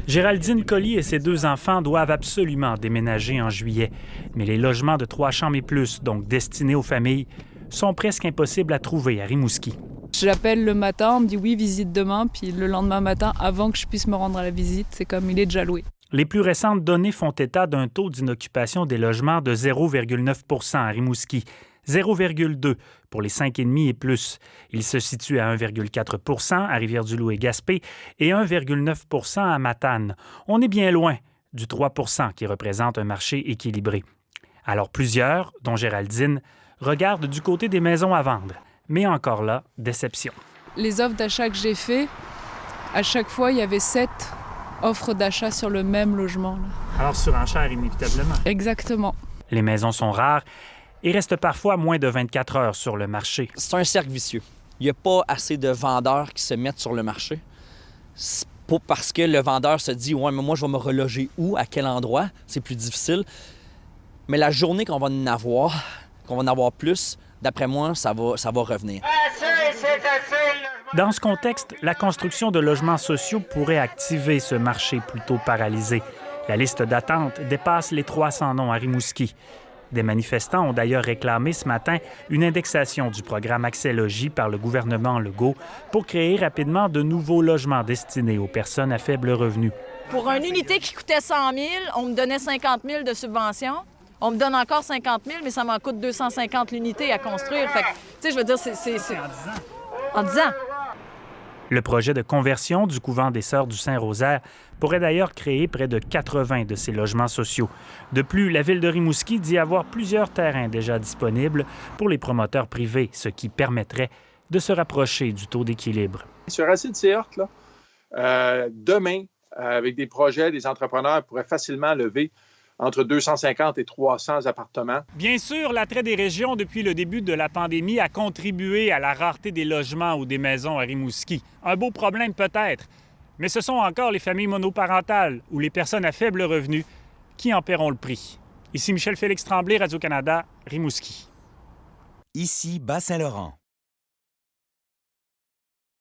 Géraldine Collier et ses 2 enfants doivent absolument déménager en juillet. Mais les logements de 3 chambres et plus, donc destinés aux familles, sont presque impossibles à trouver à Rimouski. J'appelle le matin, on me dit oui, visite demain, puis le lendemain matin, avant que je puisse me rendre à la visite, c'est comme il est déjà loué. Les plus récentes données font état d'un taux d'inoccupation des logements de 0,9 % à Rimouski, 0,2 pour les 5,5 et plus. Il se situe à 1,4 % à Rivière-du-Loup et Gaspé et 1,9 % à Matane. On est bien loin du 3 % qui représente un marché équilibré. Alors plusieurs, dont Géraldine, regardent du côté des maisons à vendre. Mais encore là, déception. Les offres d'achat que j'ai faites, à chaque fois, il y avait 7 offres d'achat sur le même logement. Là. Alors surenchère inévitablement. Exactement. Les maisons sont rares et restent parfois moins de 24 heures sur le marché. C'est un cercle vicieux. Il n'y a pas assez de vendeurs qui se mettent sur le marché. C'est pas parce que le vendeur se dit « Ouais, mais moi, je vais me reloger où, à quel endroit? » C'est plus difficile. Mais la journée qu'on va en avoir plus, d'après moi, ça va revenir. Dans ce contexte, la construction de logements sociaux pourrait activer ce marché plutôt paralysé. La liste d'attente dépasse les 300 noms à Rimouski. Des manifestants ont d'ailleurs réclamé ce matin une indexation du programme Accès Logis par le gouvernement Legault pour créer rapidement de nouveaux logements destinés aux personnes à faible revenu. Pour une unité qui coûtait 100 000, on me donnait 50 000 de subvention. On me donne encore 50 000, mais ça m'en coûte 250 l'unité à construire. Fait que, tu sais, je veux dire, c'est... En 10 ans. Le projet de conversion du couvent des Sœurs du Saint-Rosaire pourrait d'ailleurs créer près de 80 de ces logements sociaux. De plus, la ville de Rimouski dit avoir plusieurs terrains déjà disponibles pour les promoteurs privés, ce qui permettrait de se rapprocher du taux d'équilibre. Sur Acide Séhorte, demain, avec des projets, des entrepreneurs pourraient facilement lever entre 250 et 300 appartements. Bien sûr, l'attrait des régions depuis le début de la pandémie a contribué à la rareté des logements ou des maisons à Rimouski. Un beau problème peut-être, mais ce sont encore les familles monoparentales ou les personnes à faible revenu qui en paieront le prix. Ici Michel-Félix Tremblay, Radio-Canada, Rimouski. Ici Bas-Saint-Laurent.